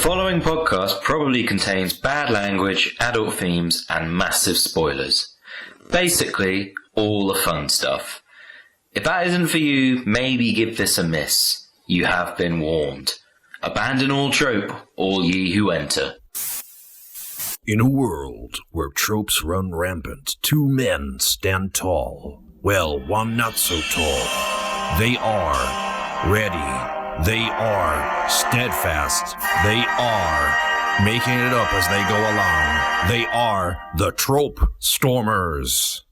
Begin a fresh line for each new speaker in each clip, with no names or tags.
following podcast probably contains bad language, adult themes, and massive spoilers. Basically, all the fun stuff. If that isn't for you, maybe give this a miss. You have been warned. Abandon all trope, all ye who enter.
In a world where tropes run rampant, two men stand tall. Well, one not so tall. They are ready. They are steadfast. They are making it up as they go along. They are the Trope Stormers.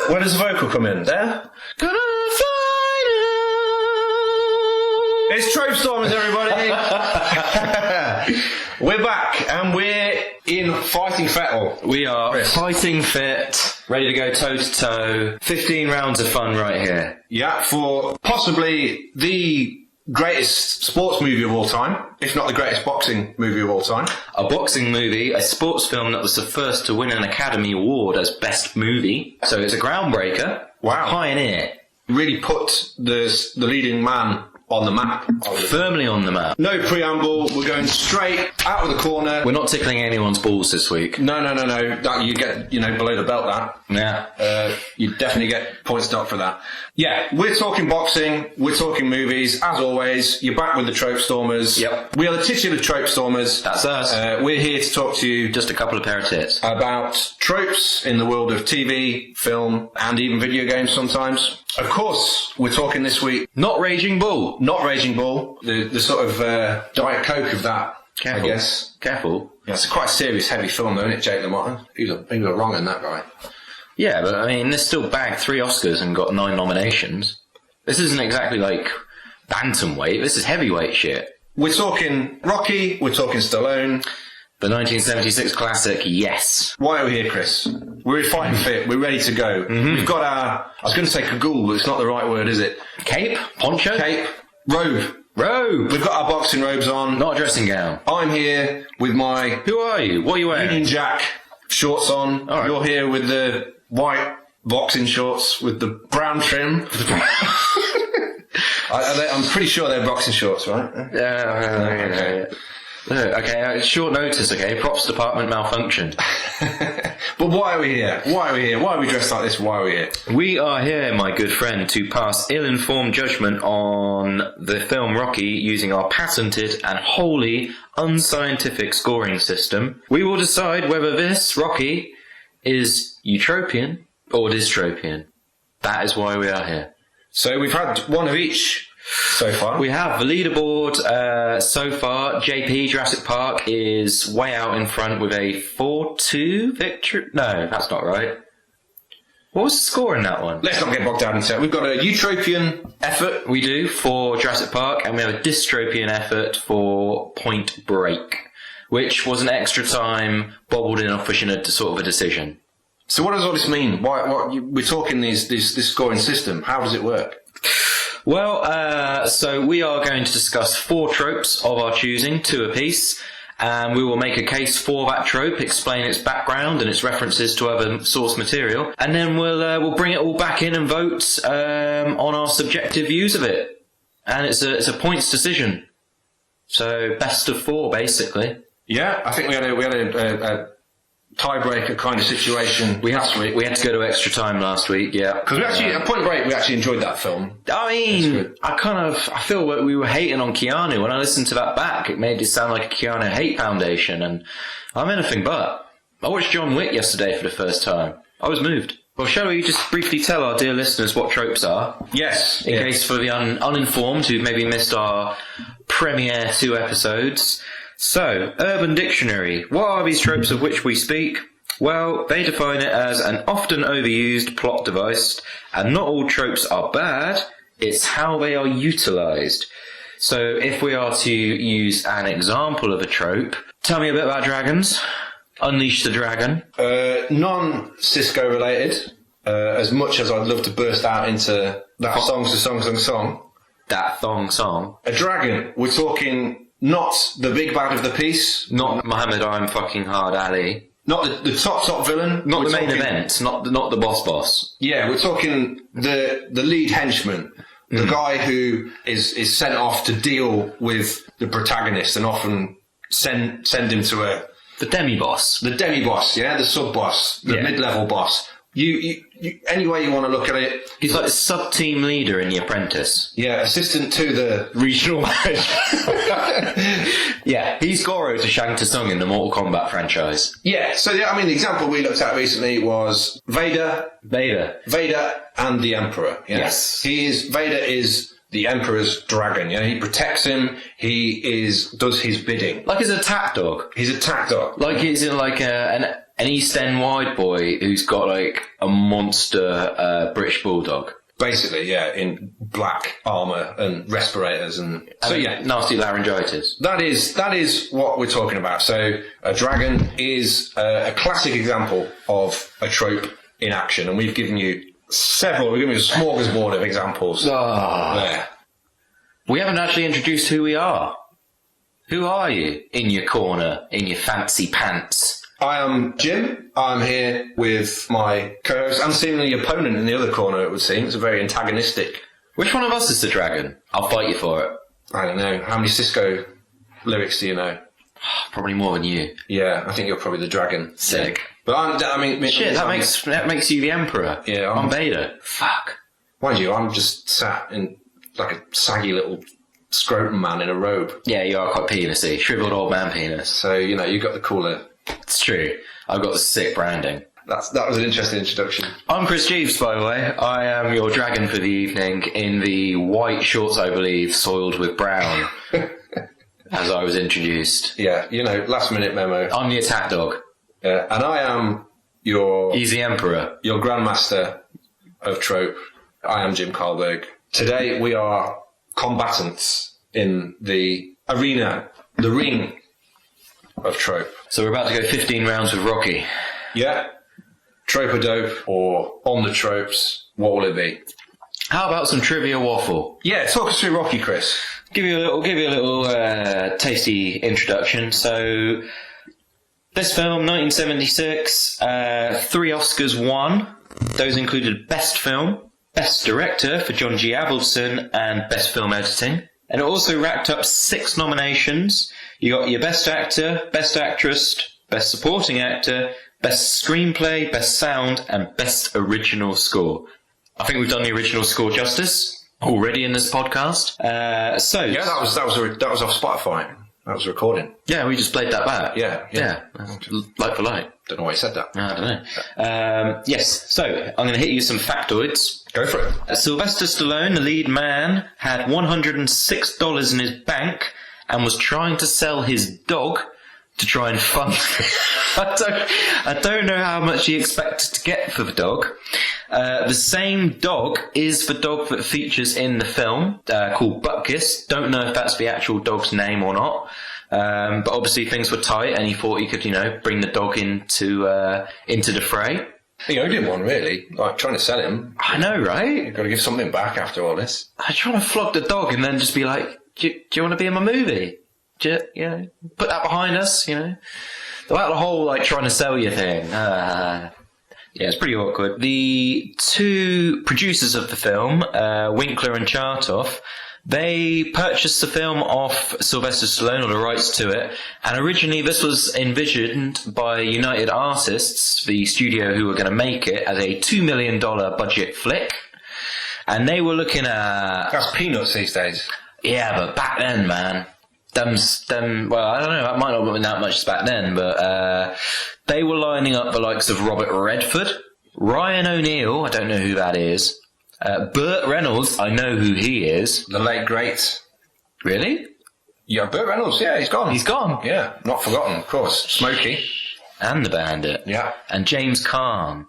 Where does the vocal come in? There? Gonna fly now. It's Trope Stormers, everybody. We're back, and we're in fighting fettle.
We are
Chris.
fighting fit, ready to go toe to toe. 15 rounds of fun right here.
Yeah, for possibly the greatest sports movie of all time, if not the greatest boxing movie of all time.
A boxing movie, a sports film that was the first to win an Academy Award as Best Movie. So it's a groundbreaker.
Wow.
Pioneer.
Really put the leading man on the map.
Firmly on the map.
No preamble, we're going straight out of the corner.
We're not tickling anyone's balls this week.
No. That you get, below the belt that.
Yeah.
You definitely get points up for that. Yeah, we're talking boxing, we're talking movies. As always, you're back with the Trope Stormers.
Yep.
We are the titular Trope Stormers.
That's us.
We're here to talk to you
Just a couple of pair of tits.
about tropes in the world of TV, film, and even video games sometimes. Of course, we're talking this week,
Not Raging Bull.
not Raging Bull, the sort of Diet Coke of that,
Careful.
I guess.
Careful.
Yeah, it's a quite serious, heavy film, though, isn't it, Jake LaMotta? He was wrong in that guy.
Yeah, but I mean, this still bagged 3 Oscars and got 9 nominations. This isn't exactly like bantamweight. This is heavyweight shit.
We're talking Rocky, we're talking Stallone.
The 1976 classic, yes.
Why are we here, Chris? We're fighting fit, we're ready to go.
Mm-hmm.
We've got our, I was going to say cagoule, but it's not the right word, is it?
Cape? Poncho?
Cape. Robe.
Robe!
We've got our boxing robes on.
Not a dressing gown.
I'm here with my
Who are you? What are you wearing?
Union Jack shorts on.
All right.
You're here with the white boxing shorts with the brown trim. I'm pretty sure they're boxing shorts, right?
Okay. Okay, short notice, okay? Props department malfunctioned.
But why are we here? Why are we here? Why are we dressed like this? Why are we here?
We are here, my good friend, to pass ill-informed judgment on the film Rocky using our patented and wholly unscientific scoring system. We will decide whether this, Rocky, is utopian or dystropian. That is why we are here.
So we've had one of each so far.
We have the leaderboard so far. JP, Jurassic Park, is way out in front with a 4-2 victory. No, that's not right. What was the score in that one?
Let's not get bogged down into it. We've got a utopian effort.
We do for Jurassic Park, and we have a dystopian effort for Point Break, which was an extra time bobbled in off pushing a sort of a decision.
So what does all this mean? We're talking this scoring system. How does it work?
Well, so we are going to discuss 4 tropes of our choosing, 2 apiece, and we will make a case for that trope, explain its background and its references to other source material, and then we'll bring it all back in and vote on our subjective views of it. And it's a points decision. So best of 4, basically.
Yeah, I think we had a tiebreaker kind of situation last week.
We had to go to extra time last week, yeah.
Because at Point Break, we actually enjoyed that film.
I mean, I feel like we were hating on Keanu. When I listened to that back, it made it sound like a Keanu hate foundation, and I'm anything but. I watched John Wick yesterday for the first time. I was moved. Well, shall we just briefly tell our dear listeners what tropes are?
Yes.
In case for the uninformed who maybe missed our premiere 2 episodes. So, Urban Dictionary. What are these tropes of which we speak? Well, they define it as an often overused plot device, and not all tropes are bad, it's how they are utilised. So, if we are to use an example of a trope, tell me a bit about dragons. Unleash the Dragon.
Non-Cisco related, as much as I'd love to burst out into that song.
That thong song.
A dragon. We're talking not the big bad of the piece.
Not Muhammad I'm fucking hard Ali.
Not the top villain.
Not
We're
the main
talking-
event. Not the boss.
Yeah, we're talking the lead henchman. The guy who is sent off to deal with the protagonist and often send him to
The demi-boss.
the demi-boss, the sub-boss, the
Yeah.
mid-level boss. You any way you want to look at it.
He's like the sub-team leader in The Apprentice.
Yeah, assistant to the
Regional manager. Yeah, he's Goro to Shang Tsung in the Mortal Kombat franchise.
Yeah, so the example we looked at recently was Vader and the Emperor. Yeah?
Yes.
Vader is the Emperor's dragon. Yeah, he protects him. He does his bidding.
Like his attack dog.
He's a tack dog.
Like he's in like an East End wide boy who's got like a monster British bulldog.
Basically, yeah, in black armour and respirators and so yeah.
Nasty laryngitis.
That is what we're talking about. So a dragon is a classic example of a trope in action, and we've given you several. We've given you a smorgasbord of examples. There.
We haven't actually introduced who we are. Who are you in your corner, in your fancy pants?
I am Jim. I'm here with my co-host and seemingly opponent in the other corner, it would seem. It's a very antagonistic.
Which one of us is the dragon? I'll fight you for it.
I don't know. How many Cisco lyrics do you know?
Probably more than you.
Yeah, I think you're probably the dragon.
Sick.
But
Shit, that makes you the Emperor.
Yeah,
I'm Vader. Fuck.
Mind you, I'm just sat in like a saggy little scrotum man in a robe.
Yeah, you are quite penisy. Shriveled old man penis.
So, you got the cooler.
It's true. I've got the sick branding.
That was an interesting introduction.
I'm Chris Jeeves, by the way. I am your dragon for the evening in the white shorts, I believe, soiled with brown, as I was introduced.
Yeah, last minute memo.
I'm the attack dog.
And I am
He's the Emperor.
your grandmaster of trope. I am Jim Carlberg. Today we are combatants in the arena, the ring of trope.
So we're about to go 15 rounds with Rocky.
Yeah. Trope or dope or on the tropes, what will it be?
How about some trivia waffle?
Yeah, talk us through Rocky, Chris.
Give you a little tasty introduction. So this film, 1976, 3 Oscars won. Those included Best Film, Best Director for John G. Avildsen, and Best Film Editing. And it also racked up 6 nominations. You got your Best Actor, Best Actress, Best Supporting Actor, Best Screenplay, Best Sound, and Best Original Score. I think we've done the original score justice already in this podcast.
Yeah, that was off Spotify. That was a recording.
Yeah, we just played that back.
Yeah.
Like for like.
Don't know why you said that.
I don't know. Yes, so I'm going to hit you some factoids.
Go for it.
Sylvester Stallone, the lead man, had $106 in his bank and was trying to sell his dog to try and fund I don't know how much he expected to get for the dog. The same dog is the dog that features in the film, called Butkus. Don't know if that's the actual dog's name or not. But obviously things were tight and he thought he could, bring the dog into the fray.
He owed him one, really. Like, trying to sell him.
I know, right?
You've got to give something back after all this.
I'm trying to flog the dog and then just be like, do you want to be in my movie? Put that behind us, The whole, trying to sell you thing. Yeah, it's pretty awkward. The 2 producers of the film, Winkler and Chartoff, they purchased the film off Sylvester Stallone, or the rights to it, and originally this was envisioned by United Artists, the studio who were going to make it, as a $2 million budget flick. And they were looking at...
That's peanuts these days.
Yeah, but back then, man... well, I don't know, that might not have been that much back then, but they were lining up the likes of Robert Redford, Ryan O'Neal, I don't know who that is, Burt Reynolds, I know who he is.
The late great.
Really?
Yeah, Burt Reynolds, yeah, he's gone.
He's gone.
Yeah, not forgotten, of course. Smokey.
And the Bandit.
Yeah.
And James Caan.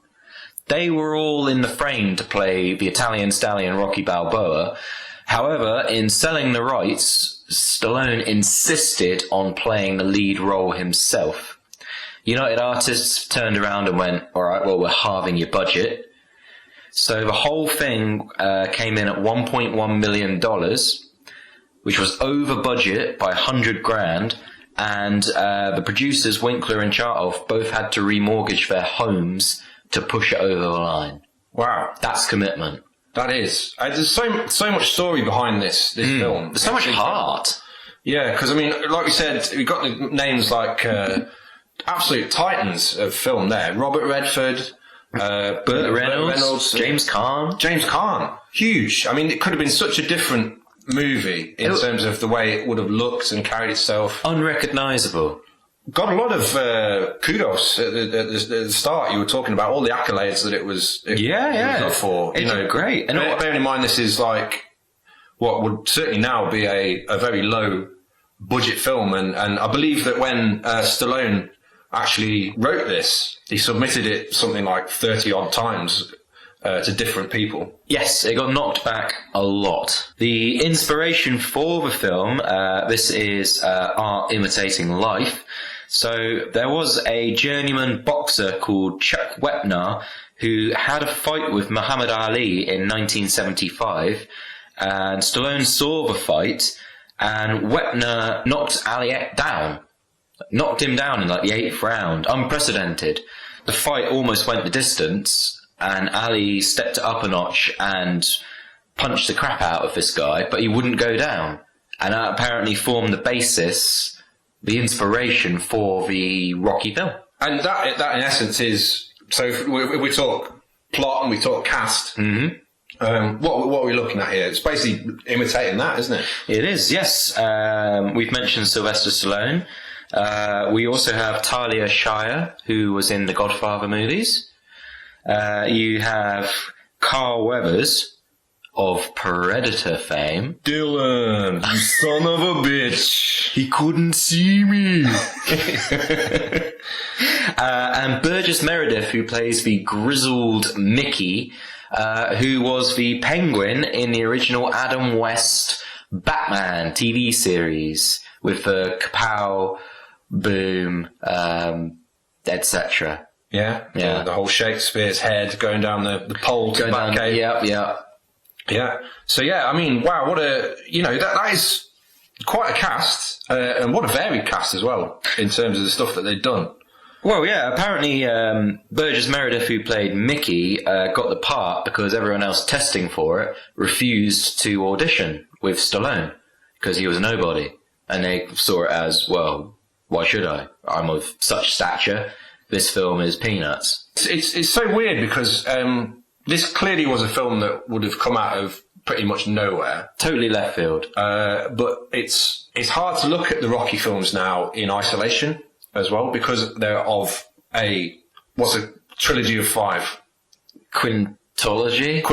They were all in the frame to play the Italian stallion Rocky Balboa. However, in selling the rights, Stallone insisted on playing the lead role himself. United Artists turned around and went, all right, well, we're halving your budget. So the whole thing came in at $1.1 million, which was over budget by $100,000. And the producers, Winkler and Chartoff, both had to remortgage their homes to push it over the line.
Wow.
That's commitment.
That is. There's so much story behind this film.
There's so much heart.
Yeah, because, I mean, like we said, we've got the names like absolute titans of film there. Robert Redford,
Burt Reynolds, James Caan.
Huge. I mean, it could have been such a different movie in terms of the way it would have looked and carried itself.
Unrecognisable.
Got a lot of kudos at the start. You were talking about all the accolades that it was up for.
It did great.
And bearing in mind, this is like what would certainly now be a very low budget film. And I believe that when Stallone actually wrote this, he submitted it something like 30 odd times to different people.
Yes, it got knocked back a lot. The inspiration for the film, this is art imitating life. So there was a journeyman boxer called Chuck Wepner who had a fight with Muhammad Ali in 1975, and Stallone saw the fight, and Wepner knocked Ali down. Knocked him down in like the 8th round. Unprecedented. The fight almost went the distance, and Ali stepped it up a notch and punched the crap out of this guy, but he wouldn't go down. And that apparently formed the basis, the inspiration for the Rocky film.
And that in essence is, so if we talk plot and we talk cast, what are we looking at here? It's basically imitating that, isn't it?
It is, yes. We've mentioned Sylvester Stallone. We also have Talia Shire, who was in the Godfather movies. You have Carl Weathers of Predator fame.
Dylan, you son of a bitch.
He couldn't see me. And Burgess Meredith, who plays the grizzled Mickey, who was the Penguin in the original Adam West Batman TV series with the kapow, boom, etc.
Yeah. The whole Shakespeare's head going down the pole to the Batcave. Yeah. So I mean, wow, what a, that is quite a cast, and what a varied cast as well, in terms of the stuff that they've done.
Well, yeah, apparently Burgess Meredith, who played Mickey, got the part because everyone else testing for it refused to audition with Stallone because he was a nobody. And they saw it as, well, why should I? I'm of such stature. This film is peanuts.
It's so weird because this clearly was a film that would have come out of pretty much nowhere.
Totally left field.
But it's hard to look at the Rocky films now in isolation as well, because they're of what's a trilogy of 5?
Quintology?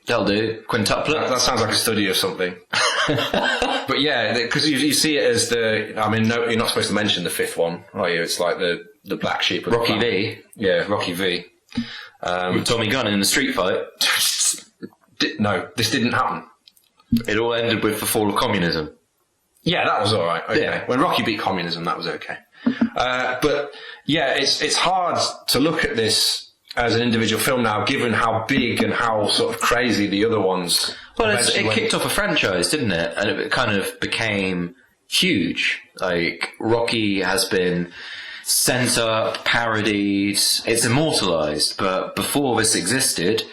That'll do. Quintuplet?
That sounds like a study of something. But yeah, because you see it as no, you're not supposed to mention the 5th one, are you? It's like the black sheep of
Rocky V.
Yeah, Rocky V.
With Tommy Gunn in the street fight.
No, this didn't happen.
It all ended with the fall of communism.
Yeah, that was all right. Okay.
Yeah.
When Rocky beat communism, that was okay. But yeah, it's hard to look at this as an individual film now, given how big and how sort of crazy the other ones.
Well, it kicked off a franchise, didn't it? And it kind of became huge. Like, Rocky has been sent up, parodied, it's immortalised. But before this existed,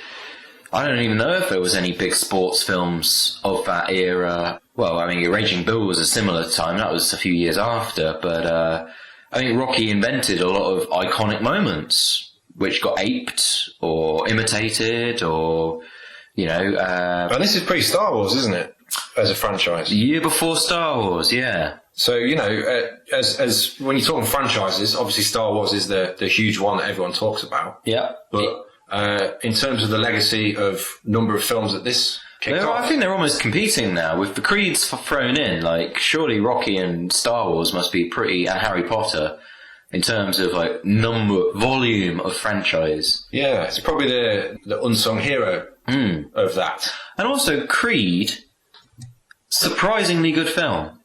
I don't even know if there was any big sports films of that era. Well, I mean, Raging Bull was a similar time. That was a few years after. But I think Rocky invented a lot of iconic moments, which got aped or imitated or,
And this is pre-Star Wars, isn't it? As a franchise.
The year before Star Wars, yeah.
So, as when you're talking franchises, obviously Star Wars is the huge one that everyone talks about.
Yeah.
But in terms of the legacy of number of films that this kicked off,
I think they're almost competing now with the creeds thrown in. Like, surely Rocky and Star Wars must be pretty, and Harry Potter, in terms of like volume of franchise.
Yeah, it's probably the unsung hero of that.
And also Creed, surprisingly good film.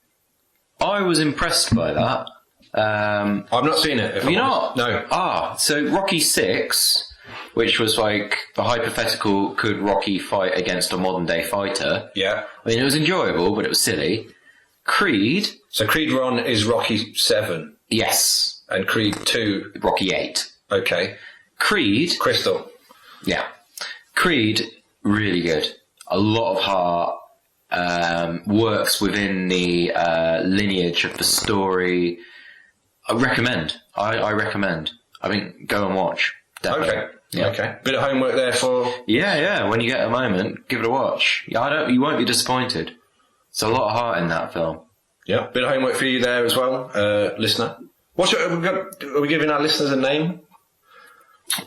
I was impressed by that.
I've not seen it.
Have you not?
No.
So Rocky 6, which was like the hypothetical, could Rocky fight against a modern day fighter?
Yeah.
I mean, it was enjoyable, but it was silly. Creed.
So Creed 1 is Rocky 7.
Yes.
And Creed 2.
Rocky 8.
Okay.
Creed.
Crystal.
Yeah. Creed, really good. A lot of heart. Works within the lineage of the story. I recommend. I recommend. I think go and watch. Definitely.
Okay.
Yeah.
Okay. Bit of homework there for...
Yeah. When you get a moment, give it a watch. Yeah, you won't be disappointed. It's a lot of heart in that film.
Yeah. Bit of homework for you there as well, listener. Are we giving our listeners a name?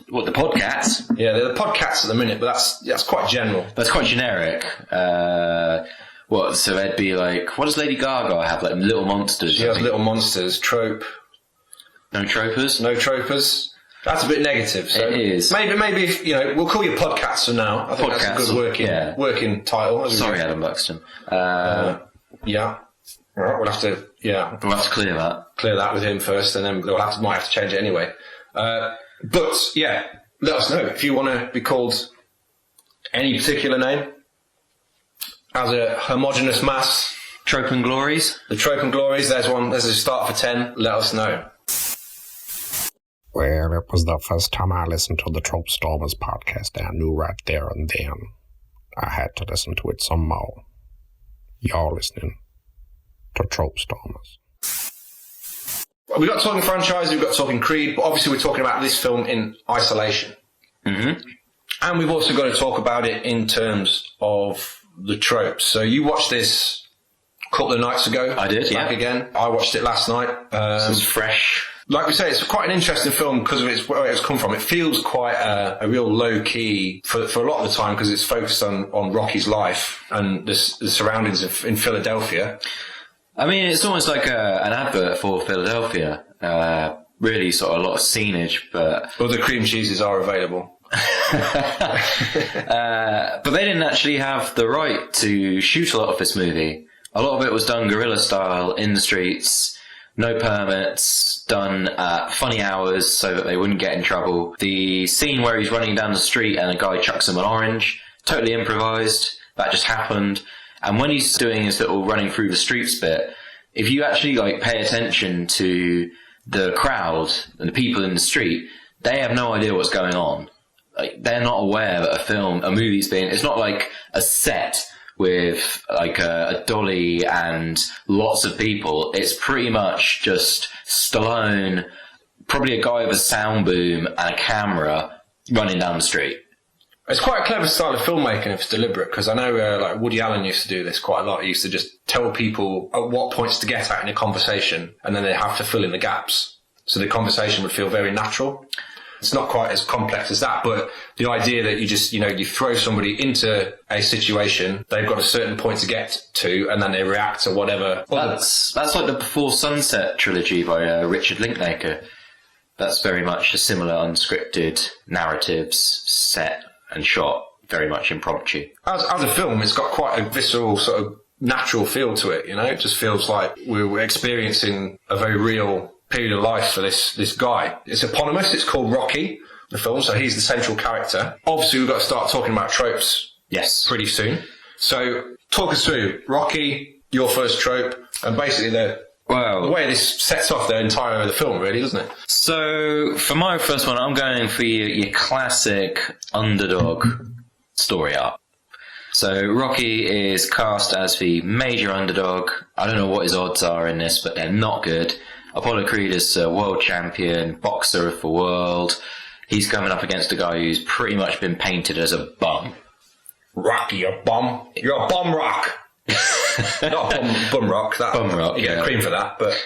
What, the podcasts?
Yeah, they're the podcasts at the minute, but that's quite general.
That's quite generic. So they'd be like, what does Lady Gaga have? Like Little Monsters?
She has Little Monsters, Trope.
No Tropers?
No Tropers. That's a bit negative. So
it is.
Maybe if, we'll call you podcasts for now. I think that's a good working title.
Sorry, Adam Buxton.
Yeah. All right, we'll have to
clear that.
Clear that with him first, and then might have to change it anyway. But yeah, let us know if you want to be called any particular name. As a homogenous mass.
Trope and Glories.
The Trope and Glories, there's a start for 10. Let us know.
Well, it was the first time I listened to the Trope Stormers podcast, and I knew right there and then I had to listen to it some more. Y'all listening to Trope Stormers.
We've got Talking Franchise, we've got Talking Creed, but obviously we're talking about this film in isolation.
Mm-hmm.
And we've also got to talk about it in terms of the tropes. So you watched this a couple of nights ago.
I did,
back again. I watched it last night.
This is fresh.
Like we say, it's quite an interesting film because of where it's come from. It feels quite a real low-key for a lot of the time because it's focused on Rocky's life and the surroundings in Philadelphia.
I mean, it's almost like an advert for Philadelphia. Really sort of a lot of scenage, but...
Other cream cheeses are available.
But they didn't actually have the right to shoot a lot of this movie. A lot of it was done guerrilla style in the streets, no permits, done at funny hours so that they wouldn't get in trouble. The scene where he's running down the street and a guy chucks him an orange, totally improvised, that just happened. And when he's doing his little running through the streets bit, if you actually pay attention to the crowd and the people in the street, they have no idea what's going on. They're not aware that a movie's being... It's not like a set with a dolly and lots of people. It's pretty much just Stallone, probably a guy with a sound boom and a camera running down the street.
It's quite a clever style of filmmaking if it's deliberate, because I know Woody Allen used to do this quite a lot. He used to just tell people at what points to get at in a conversation, and then they have to fill in the gaps. So the conversation would feel very natural. It's not quite as complex as that, but the idea that you just, you throw somebody into a situation, they've got a certain point to get to, and then they react to whatever.
That's like the Before Sunset trilogy by Richard Linklater. That's very much a similar unscripted narratives set and shot, very much impromptu.
As a film, it's got quite a visceral sort of natural feel to it, It just feels like we're experiencing a very real period of life for this guy. It's eponymous, it's called Rocky, the film, so he's the central character. Obviously, we've got to start talking about tropes pretty soon. So, talk us through Rocky, your first trope, and basically the way this sets off the entire the film, really, doesn't it?
So, for my first one, I'm going for your classic underdog story arc. So, Rocky is cast as the major underdog. I don't know what his odds are in this, but they're not good. Apollo Creed is a world champion, boxer of the world. He's coming up against a guy who's pretty much been painted as a bum.
Rocky, you're a bum. You're a bum rock. Not bum rock.
Bum rock.
You get cream for that, but...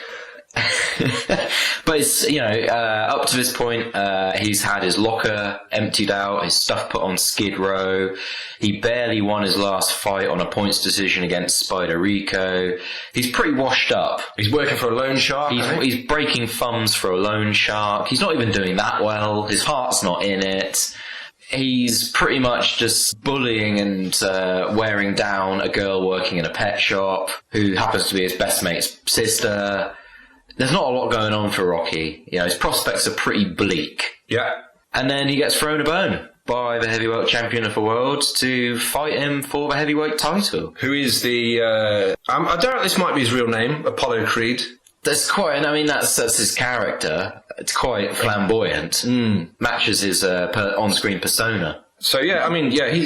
But it's, up to this point, he's had his locker emptied out, his stuff put on Skid Row. He barely won his last fight on a points decision against Spider Rico. He's pretty washed up.
He's working for a loan shark.
He's breaking thumbs for a loan shark. He's not even doing that well. His heart's not in it. He's pretty much just bullying and wearing down a girl working in a pet shop who happens to be his best mate's sister. there's not a lot going on for Rocky. You know, his prospects are pretty bleak.
Yeah.
And then he gets thrown a bone by the heavyweight champion of the world to fight him for the heavyweight title.
Who is the... I don't know if this might be his real name, Apollo Creed.
That's quite... I mean, that's his character. It's quite flamboyant. Matches his on-screen persona.
So yeah, I mean, yeah, he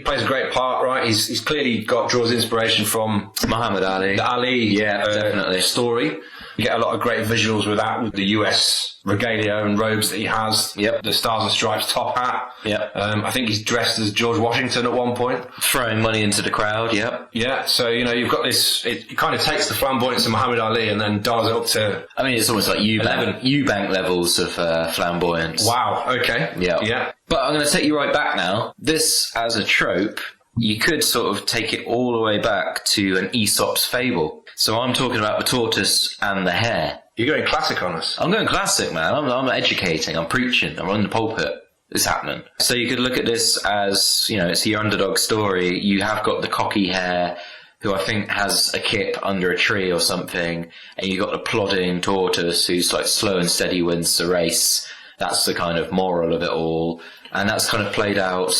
plays a great part, right? He's clearly draws inspiration from
Muhammad Ali.
The Ali,
definitely
story. You get a lot of great visuals with that, with the US regalia and robes that he has.
Yep.
The Stars and Stripes top hat.
Yep.
I think he's dressed as George Washington at one point.
Throwing money into the crowd. Yep.
Yeah. So you've got this. It kind of takes the flamboyance of Muhammad Ali and then dials it up to.
I mean, it's almost like Eubank levels of flamboyance.
Wow. Okay.
Yeah.
Yeah.
But I'm going to take you right back now. This, as a trope, you could sort of take it all the way back to an Aesop's fable. So I'm talking about the tortoise and the hare.
You're going classic on us.
I'm going classic, man. I'm educating. I'm preaching. I'm on the pulpit. It's happening. So you could look at this as, it's your underdog story. You have got the cocky hare, who I think has a kip under a tree or something, and you got the plodding tortoise who's like slow and steady wins the race. That's the kind of moral of it all. And that's kind of played out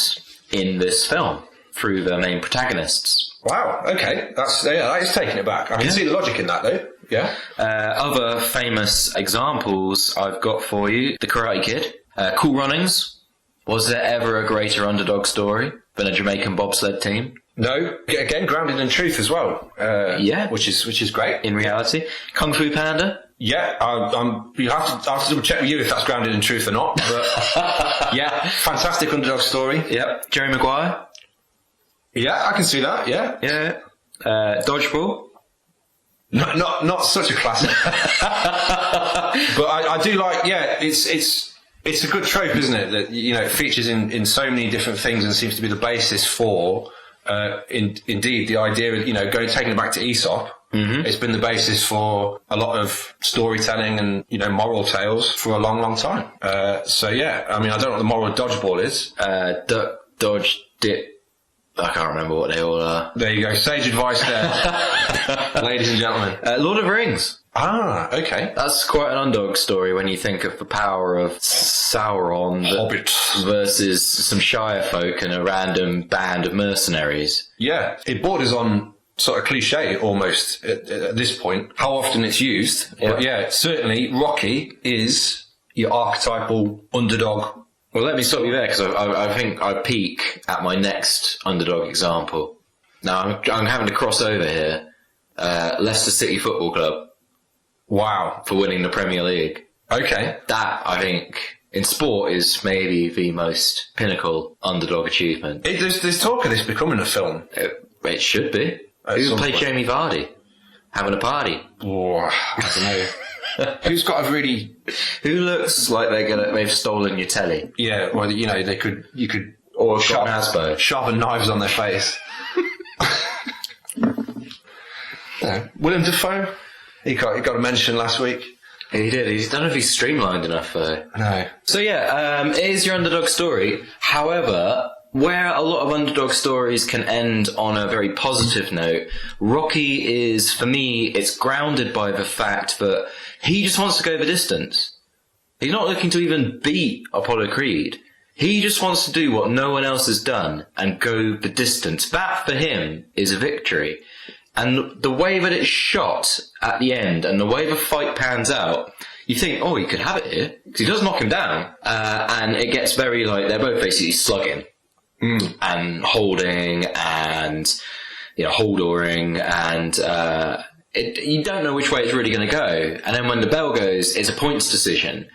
in this film through the main protagonists.
Wow, okay. That is taking it back. I can see the logic in that, though. Yeah.
Other famous examples I've got for you. The Karate Kid. Cool Runnings. Was there ever a greater underdog story than a Jamaican bobsled team?
No. Again, grounded in truth as well. Which is great.
In reality. Kung Fu Panda.
Yeah, you have to double check with you if that's grounded in truth or not. But yeah, fantastic underdog story.
Yep. Jerry Maguire.
Yeah, I can see that. Yeah.
Yeah. Dodgeball.
Not such a classic. But I do like. Yeah, it's a good trope, isn't it? That it features in so many different things and seems to be the basis for. Indeed, the idea of taking it back to Aesop. Mm-hmm. It's been the basis for a lot of storytelling and moral tales for a long, long time. So yeah, I mean, I don't know what the moral of Dodgeball is.
Duck, dodge, dip. I can't remember what they all are.
There you go, sage advice there, ladies and gentlemen.
Lord of the Rings.
Ah, okay.
That's quite an underdog story when you think of the power of Sauron
Hobbits
versus some Shire folk and a random band of mercenaries.
Yeah, it borders on sort of cliche almost at this point, how often it's used.
Yeah.
But yeah, certainly Rocky is your archetypal underdog.
Well, let me stop you there because I think I peak at my next underdog example. Now, I'm having to cross over here. Leicester City Football Club.
Wow.
For winning the Premier League.
Okay.
That, I think, in sport is maybe the most pinnacle underdog achievement.
There's talk of this becoming a film.
It should be. Who played Jamie Vardy? Having a party.
Oh, I don't know. Who's got a really...
Who looks like they've stolen your telly?
Yeah, well, you could...
Or sharpen
knives on their face. Willem Dafoe? He got a mention last week.
He did. I don't know if he's streamlined enough, though.
No.
So yeah, it is your underdog story. However, where a lot of underdog stories can end on a very positive note, Rocky is, for me, it's grounded by the fact that he just wants to go the distance. He's not looking to even beat Apollo Creed. He just wants to do what no one else has done and go the distance. That, for him, is a victory. And the way that it's shot at the end and the way the fight pans out, you think, oh, he could have it here. Because he does knock him down. And it gets very, they're both basically slugging. And holding and, holdering and, you don't know which way it's really going to go. And then when the bell goes, it's a points decision.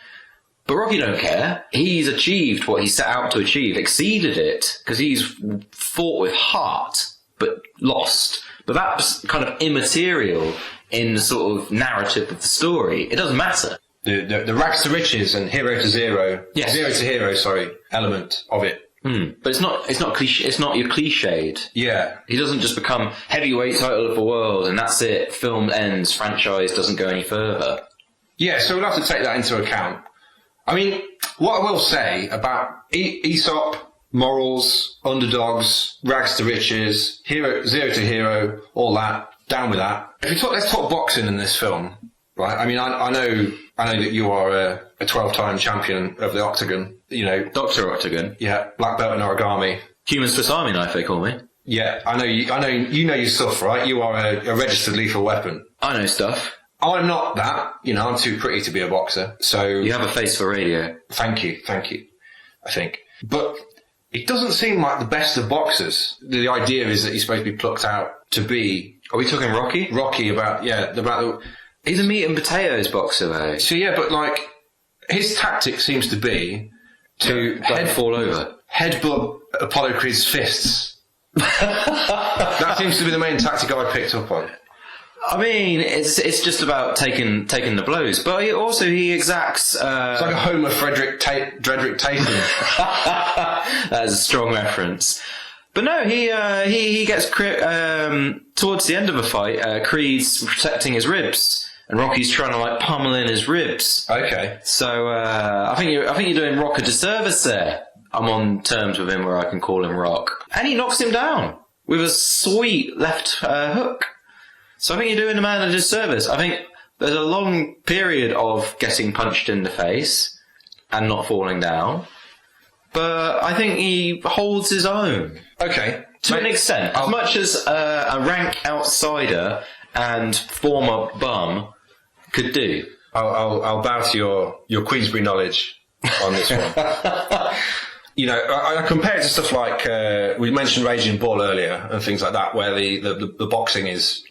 But Rocky don't care. He's achieved what he set out to achieve, exceeded it, because he's fought with heart, but lost. But that's kind of immaterial in the sort of narrative of the story. It doesn't matter.
The rags to riches and hero to zero,
yes.
Zero to hero, element of it.
But it's not cliche. It's not your cliched.
Yeah.
He doesn't just become heavyweight title of the world and that's it. Film ends. Franchise doesn't go any further.
Yeah. So we'll have to take that into account. I mean, what I will say about Aesop, morals, underdogs, rags to riches, zero to hero, all that, down with that. Let's talk boxing in this film. right? I mean, I know that you are a 12-time champion of the Octagon. You know,
Dr. Octagon.
yeah, black belt in origami.
Human Swiss Army knife, they call me.
Yeah, I know you know your stuff, right? You are a registered lethal weapon.
I know stuff.
I'm not that. You know, I'm too pretty to be a boxer. So
You have a face for radio.
thank you. I think, but it doesn't seem like the best of boxers. The idea is that he's supposed to be plucked out to be.
Are we talking Rocky?
Rocky about the.
He's a meat and potatoes boxer, though.
So yeah, but like his tactic seems to be to
Fall over.
headbutt Apollo Creed's fists. That seems to be the main tactic I picked up on.
I mean, it's just about taking the blows, but he exacts.
It's like a Homer Frederick Tatum.
That is a strong reference. But no, he gets towards the end of a fight. Creed's protecting his ribs, and Rocky's trying to like pummel in his ribs.
Okay.
So I think you're doing Rock a disservice there. I'm on terms with him where I can call him Rock, and he knocks him down with a sweet left hook. So I think you're doing the man a disservice. I think there's a long period of getting punched in the face and not falling down, but I think he holds his own.
Okay.
To an extent. As much as a rank outsider and former bum could do.
I'll bow to your Queensbury knowledge on this one. You know, I compare it to stuff like we mentioned Raging Bull earlier and things like that, where the boxing is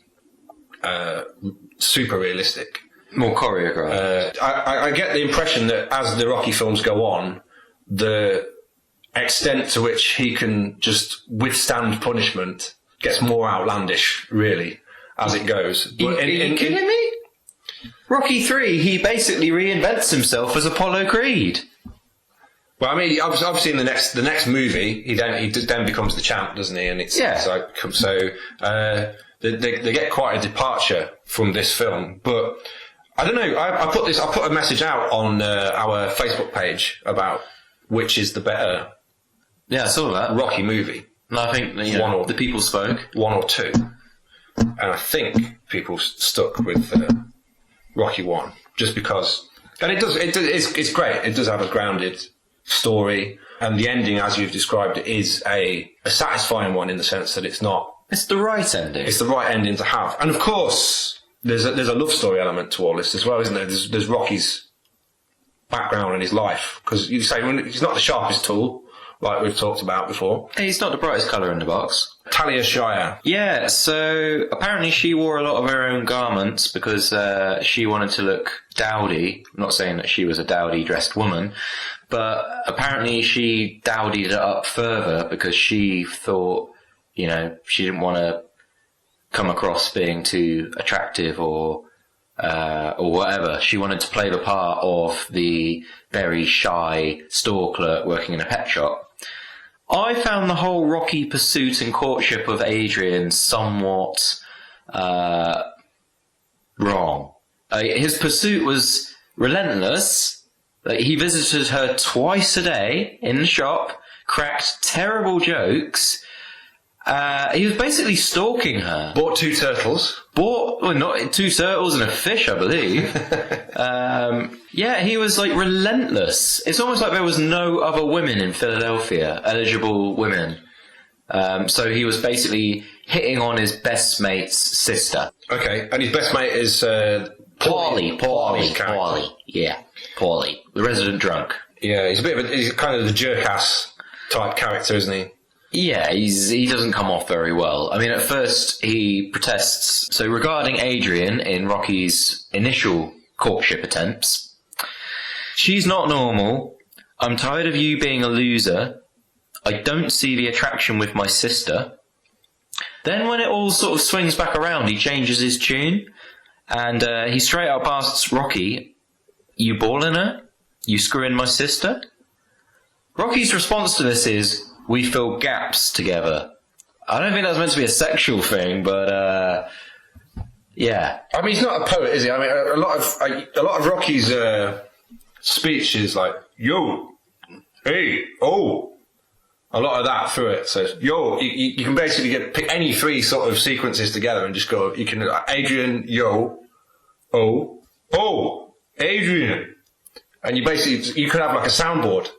super realistic,
more choreographed.
I get the impression that as the Rocky films go on, the extent to which he can just withstand punishment gets more outlandish, really, as it goes. But
Are you kidding me? Rocky 3, he basically reinvents himself as Apollo Creed.
Well, I mean, obviously in the next movie, he then becomes the champ, doesn't he? And it's like so. They get quite a departure from this film, but I don't know. I put a message out on our Facebook page about which is the better.
Yeah, I saw that
Rocky movie.
And I think the people spoke.
1 or 2, and I think people stuck with Rocky 1 just because. And it's great. It does have a grounded story, and the ending, as you've described it, is a satisfying one in the sense that it's not.
It's the right ending.
It's the right ending to have, and of course, there's a love story element to all this as well, isn't there? There's Rocky's background and his life, because you say he's not the sharpest tool, like we've talked about before.
He's not the brightest colour in the box.
Talia Shire.
Yeah, so apparently she wore a lot of her own garments because she wanted to look dowdy. I'm not saying that she was a dowdy dressed woman, but apparently she dowdied it up further because she thought, she didn't want to come across being too attractive or whatever. She wanted to play the part of the very shy store clerk working in a pet shop. I found the whole Rocky pursuit and courtship of Adrian somewhat wrong. His pursuit was relentless. He visited her twice a day in the shop, cracked terrible jokes. He was basically stalking her.
Bought 2 turtles.
Not 2 turtles and a fish, I believe. He was like relentless. It's almost like there was no other women in Philadelphia, eligible women. So he was basically hitting on his best mate's sister.
Okay, and his best mate is
Paulie. Yeah, Paulie, the resident drunk.
Yeah, he's kind of the jerk-ass type character, isn't he?
Yeah, he doesn't come off very well. I mean, at first he protests. So regarding Adrian in Rocky's initial courtship attempts, she's not normal. I'm tired of you being a loser. I don't see the attraction with my sister. Then when it all sort of swings back around, he changes his tune and he straight up asks Rocky, "You balling her? You screwing my sister?" Rocky's response to this is, "We fill gaps together." I don't think that's meant to be a sexual thing, but yeah.
I mean, he's not a poet, is he? I mean, a lot of Rocky's speech is like, "Yo, hey, oh." A lot of that through it. So, yo, you can basically pick any 3 sort of sequences together and just go. You can Adrian, yo, oh, "Oh, Adrian," and you could have like a soundboard.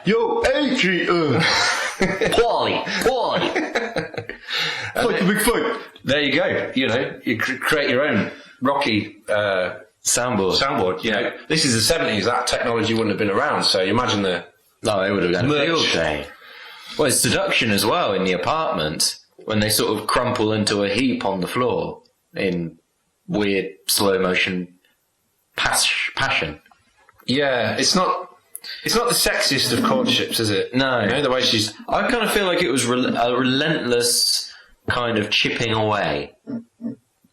Yo, Adrian.
Paulie.
Like a big fight. There you go. You know, you create your own Rocky soundboard. You know, this is the 70s. That technology wouldn't have been around. So you imagine the
they would have done a
merch.
field day. Well, it's seduction as well in the apartment when they sort of crumple into a heap on the floor in weird slow motion passion.
Yeah, it's not the sexiest of courtships, is it?
No.
You know, the way she's...
I kind of feel like it was a relentless kind of chipping away.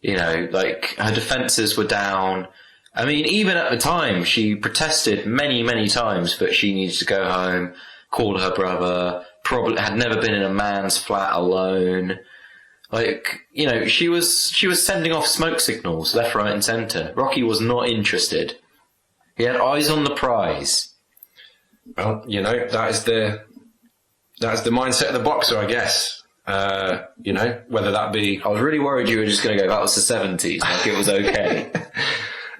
You know, like her defences were down. I mean, even at the time, she protested many, many times that she needed to go home, called her brother, probably had never been in a man's flat alone. Like, you know, she was sending off smoke signals left, right and centre. Rocky was not interested. He had eyes on the prize.
Well, you know, that is the mindset of the boxer, I guess. You know, whether that be...
I was really worried you were just going to go, that was the 70s, like it was okay.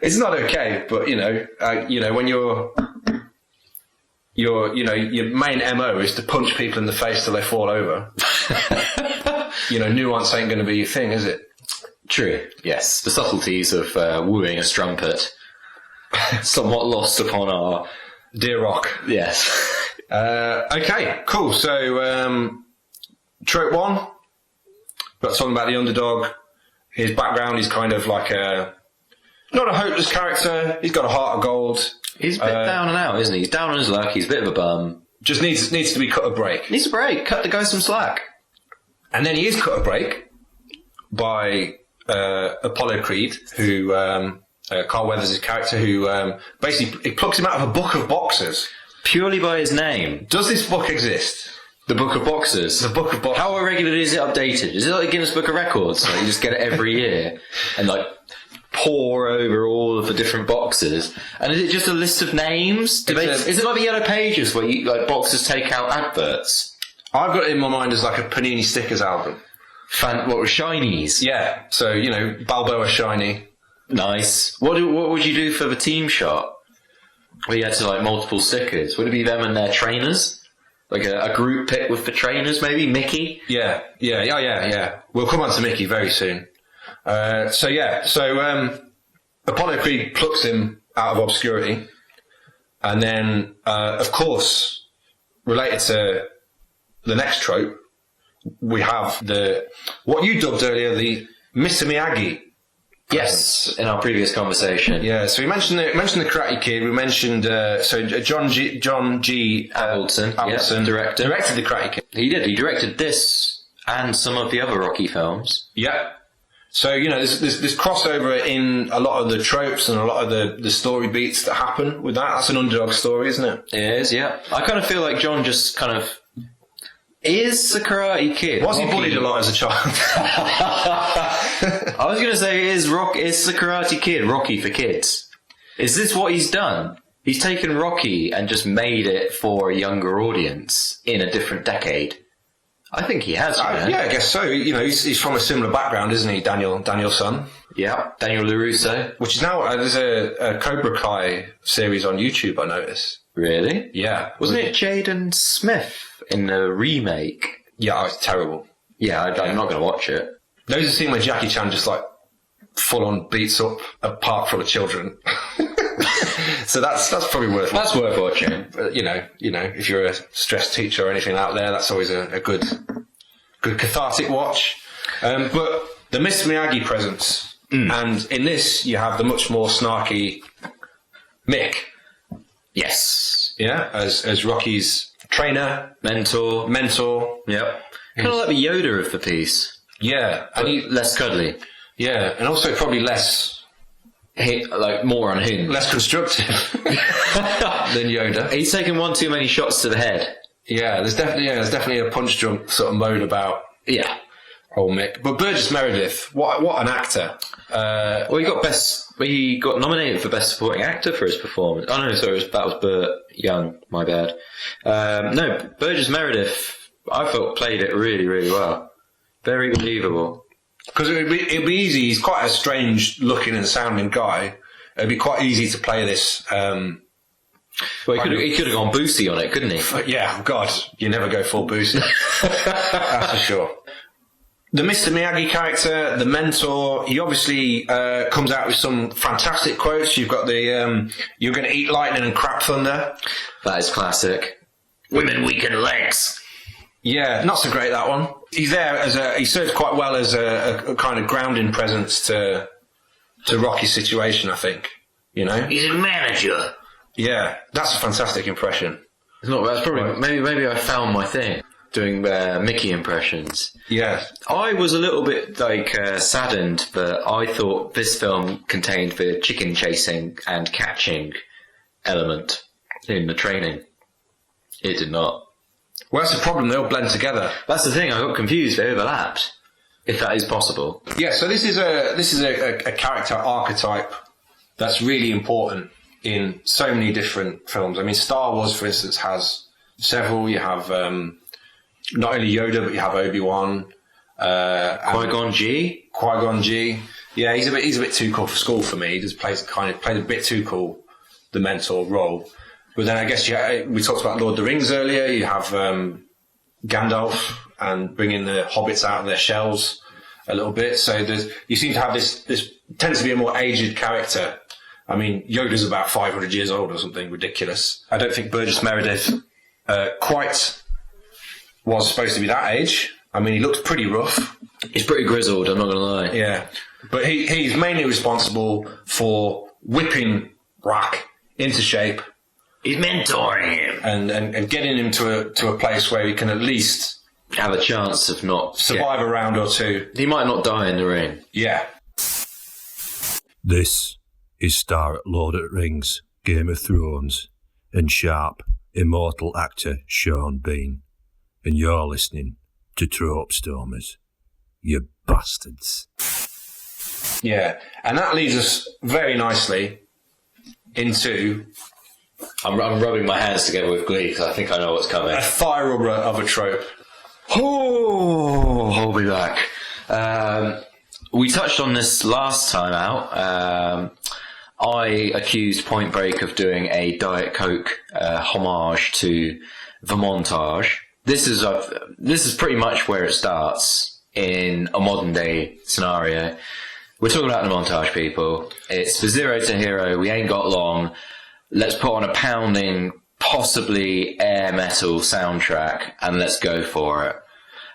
It's not okay, but, you know, when your main MO is to punch people in the face till they fall over. You know, nuance ain't going to be your thing, is it?
True, yes. The subtleties of wooing a strumpet. Somewhat lost upon our...
Dear Rock.
Yes.
Okay, cool. So, Trope 1, got something about the underdog. His background, he's kind of like not a hopeless character. He's got a heart of gold.
He's a bit down and out, isn't he? He's down on his luck. He's a bit of a bum.
Just needs to be cut a break.
Needs a break. Cut the guy some slack.
And then he is cut a break by Apollo Creed, who Carl Weathers' character, who basically it plucks him out of a book of boxers.
Purely by his name.
Does this book exist?
The Book of Boxers.
The Book of Boxers.
How regularly is it updated? Is it like Guinness Book of Records? Like you just get it every year and like pour over all of the different boxers. And is it just a list of names? Is it like the Yellow Pages where you like boxers take out adverts?
I've got it in my mind as like a Panini Stickers album.
What were shinies?
Yeah. So, you know, Balboa shiny.
Nice. What would you do for the team shot? Where you had to like multiple stickers? Would it be them and their trainers? Like a group pick with the trainers, maybe? Mickey?
Yeah. We'll come on to Mickey very soon. So Apollo Creed plucks him out of obscurity. And then, of course, related to the next trope, we have what you dubbed earlier, the Mr. Miyagi.
Yes, in our previous conversation.
Yeah, so we mentioned the Karate Kid. We mentioned John G. Avildsen directed the Karate Kid.
He did. He directed this and some of the other Rocky films.
Yeah. So you know, there's crossover in a lot of the tropes and a lot of the story beats that happen with that. That's an underdog story, isn't it?
It is. Yeah. I kind of feel like John just kind of is the Karate Kid.
Was he bullied a lot as a child?
I was going to say, is the Karate Kid Rocky for kids? Is this what he's done? He's taken Rocky and just made it for a younger audience in a different decade. I think he has.
Yeah, I guess so. You know, he's from a similar background, isn't he, Daniel's son?
Yeah, Daniel LaRusso.
Which is now there's a Cobra Kai series on YouTube. I noticed.
Really?
Yeah.
Wasn't it Jaden Smith in the remake?
Yeah, it's terrible.
Yeah, I'm not going to watch it.
There's a scene where Jackie Chan just like full on beats up a park full of children. So that's probably worth watching.
That's worth watching.
You know, if you're a stressed teacher or anything out there, that's always a good cathartic watch. But the Miss Miyagi presence, and in this you have the much more snarky Mick.
Yes.
Yeah, as Rocky's trainer, mentor.
Yep. Kind of like the Yoda of the piece.
Yeah, and
less cuddly.
Yeah, and also probably less.
More unhinged.
Less constructive than Yoda.
He's taken one too many shots to the head.
Yeah, there's definitely a punch drunk sort of mode about old Mick. But Burgess Meredith, what an actor.
He got nominated for Best Supporting Actor for his performance. Oh no, sorry, that was Burt Young, my bad. No, Burgess Meredith, I felt played it really, really well. Very believable.
Because it'd be easy. He's quite a strange looking and sounding guy. It'd be quite easy to play this.
Well, he could have gone Boosie on it, couldn't he?
Yeah, God, you never go full Boosie. That's for sure. The Mr. Miyagi character, the mentor, he obviously comes out with some fantastic quotes. You've got the "You're going to eat lightning and crap thunder."
That is classic. Women weaken legs.
Yeah, not so great, that one. He's there he serves quite well as a kind of grounding presence to Rocky's situation, I think. You know?
He's a manager.
Yeah, that's a fantastic impression.
It's not. That's probably right. Maybe I found my thing doing Mickey impressions.
Yeah,
I was a little bit saddened that I thought this film contained the chicken chasing and catching element in the training. It did not.
Well, that's the problem. They all blend together.
That's the thing. I got confused. They overlapped, if that is possible.
Yeah. So this is a character archetype that's really important in so many different films. I mean, Star Wars, for instance, has several. You have not only Yoda, but you have Obi-Wan,
Qui-Gon Jinn.
Qui-Gon Jinn. Yeah, he's a bit too cool for school for me. He just played a bit too cool, the mentor role. But then I guess we talked about Lord of the Rings earlier. You have Gandalf and bringing the hobbits out of their shells a little bit. So you seem to have this tends to be a more aged character. I mean, Yoda's about 500 years old or something ridiculous. I don't think Burgess Meredith quite was supposed to be that age. I mean, he looked pretty rough.
He's pretty grizzled, I'm not going to lie.
Yeah. But he's mainly responsible for whipping Rack into shape.
He's mentoring him.
And getting him to a place where he can at least
have a chance of not...
survive a round or two.
He might not die in the ring.
Yeah.
This is star at Lord of the Rings, Game of Thrones, and sharp, immortal actor Sean Bean. And you're listening to Trope Stormers. You bastards.
Yeah, and that leads us very nicely into...
I'm rubbing my hands together with glee because I think I know what's coming.
A fire rubber of a trope.
Oh, I'll be back. We touched on this last time out. I accused Point Break of doing a Diet Coke homage to the montage. This is pretty much where it starts in a modern day scenario. We're talking about the montage, people. It's the 0 to hero. We ain't got long. Let's put on a pounding, possibly air metal soundtrack, and let's go for it.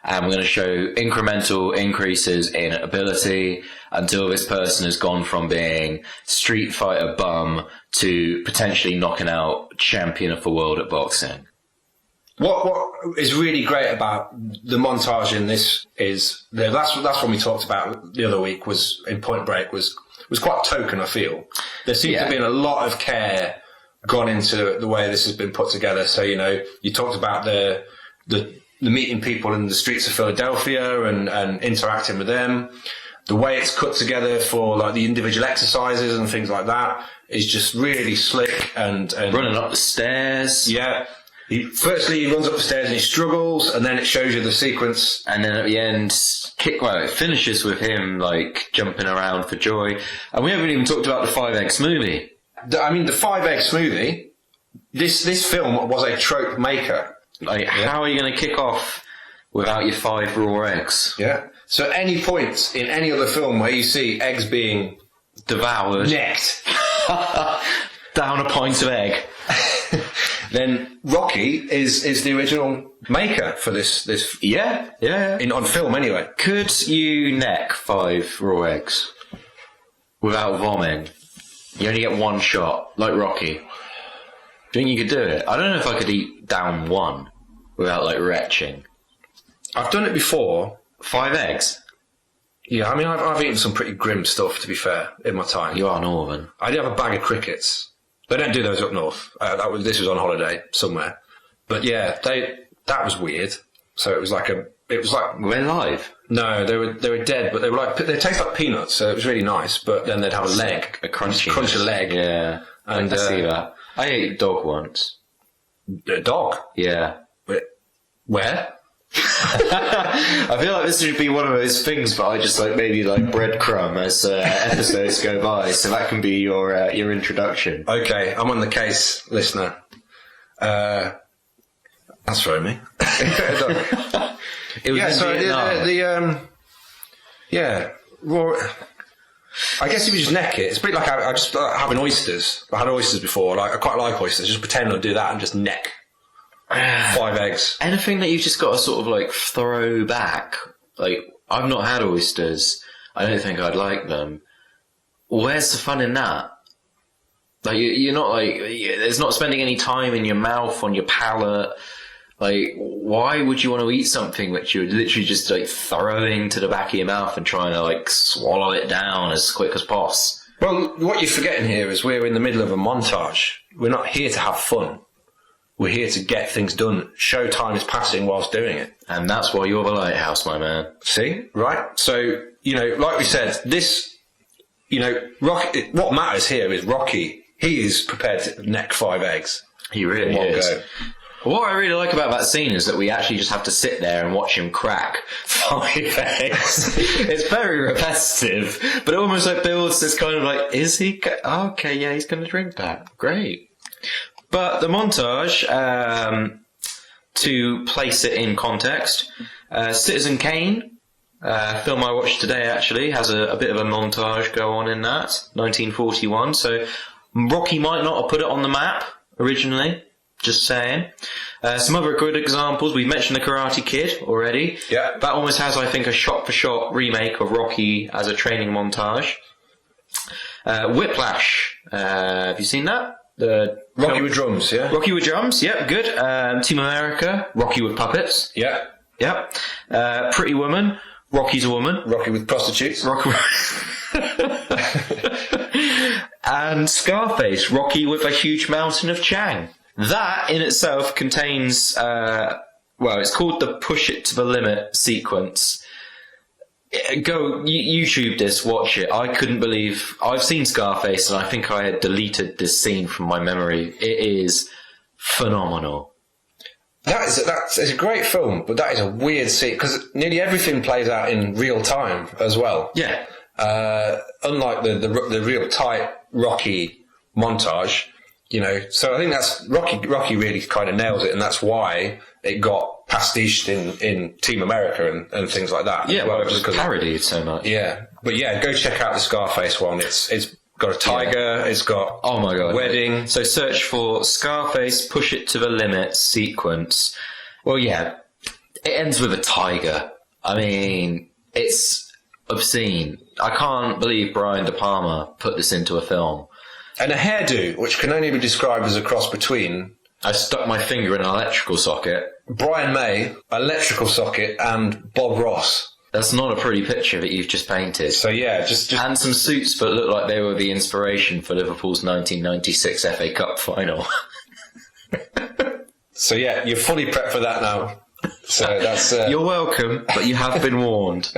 And we're going to show incremental increases in ability until this person has gone from being Street Fighter bum to potentially knocking out champion of the world at boxing.
What is really great about the montage in this is that's what we talked about the other week was in Point Break was quite token. I feel there seems to have been a lot of care gone into the way this has been put together. So you talked about the meeting people in the streets of Philadelphia and interacting with them. The way it's cut together for like the individual exercises and things like that is just really slick and
running up the stairs.
Yeah. Firstly, he runs up the stairs and he struggles, and then it shows you the sequence.
And then at the end, it finishes with him like jumping around for joy. And we haven't even talked about the 5-egg smoothie.
The 5-egg smoothie. This film was a trope maker.
Like, how are you going to kick off without your 5 raw eggs?
Yeah. So any point in any other film where you see eggs being
devoured,
necked,
down a pint of egg.
Then Rocky is the original maker for this.
Yeah.
On film, anyway.
Could you neck 5 raw eggs without vomiting? You only get one shot, like Rocky. Do you think you could do it? I don't know if I could eat down one without like retching.
I've done it before.
5 eggs?
Yeah, I mean, I've eaten some pretty grim stuff, to be fair, in my time.
You are northern.
I did have a bag of crickets. They don't do those up north. This was on holiday somewhere, but yeah, that was weird. So it was like
were they live?
No, they were dead, but they taste like peanuts, so it was really nice. But then they'd have a leg, crunch a leg.
Yeah, and I see that. I ate dog once.
A dog?
Yeah.
But where?
I feel like this should be one of those things, but I just maybe breadcrumb as episodes go by, so that can be your introduction.
Okay, I'm on the case, listener. That's throwing me.
It was Vietnam.
Raw. I guess if you just neck it, it's a bit like I just having oysters. I had oysters before. I quite like oysters. Just pretend I'll do that and just neck 5 eggs.
Anything that you've just got to sort of throw back. I've not had oysters. I don't think I'd like them. Where's the fun in that? You're not there's not spending any time in your mouth, on your palate. Why would you want to eat something which you're literally just throwing to the back of your mouth and trying to swallow it down as quick as possible?
Well, what you're forgetting here is we're in the middle of a montage. We're not here to have fun. We're here to get things done. Show time is passing whilst doing it.
And that's why you're the lighthouse, my man.
See? Right? So, like we said, this, Rocky, what matters here is Rocky. He is prepared to neck 5 eggs.
He really is.
Go.
What I really like about that scene is that we actually just have to sit there and watch him crack 5 eggs. It's very repetitive, but it almost builds this kind of is he... Okay, yeah, he's going to drink that. Great. But the montage, to place it in context, Citizen Kane, film I watched today actually, has a bit of a montage go on in that, 1941, so Rocky might not have put it on the map originally. Just saying. Some other good examples. We've mentioned the Karate Kid already.
Yeah.
That almost has, I think, a shot-for-shot remake of Rocky as a training montage. Whiplash. Have you seen that?
Rocky with drums, yeah?
Rocky with drums, yep, good. Team America, Rocky with puppets.
Yeah.
Yep. Pretty Woman, Rocky's a woman.
Rocky with prostitutes.
And Scarface, Rocky with a huge mountain of Chang. That in itself contains, it's called the Push It to the Limit sequence. Go YouTube this, watch it. I couldn't believe... I've seen Scarface and I think I had deleted this scene from my memory. It is phenomenal.
That's a great film, but that is a weird scene because nearly everything plays out in real time as well.
Yeah.
Unlike the real tight Rocky montage... so I think that's Rocky really kind of nails it, and that's why it got pastiched in Team America and things like that.
Yeah, well, it was parodied so much.
Yeah, but yeah, go check out the Scarface one. It's got a tiger. It's got wedding.
So search for Scarface Push It to the Limit sequence. Well, yeah, it ends with a tiger. I mean, it's obscene. I can't believe Brian De Palma put this into a film.
And a hairdo, which can only be described as a cross between...
I stuck my finger in an electrical socket.
Brian May, electrical socket, and Bob Ross.
That's not a pretty picture that you've just painted.
So yeah, just...
And some suits that look like they were the inspiration for Liverpool's 1996 FA Cup final.
So yeah, you're fully prepped for that now. So that's...
You're welcome, but you have been warned.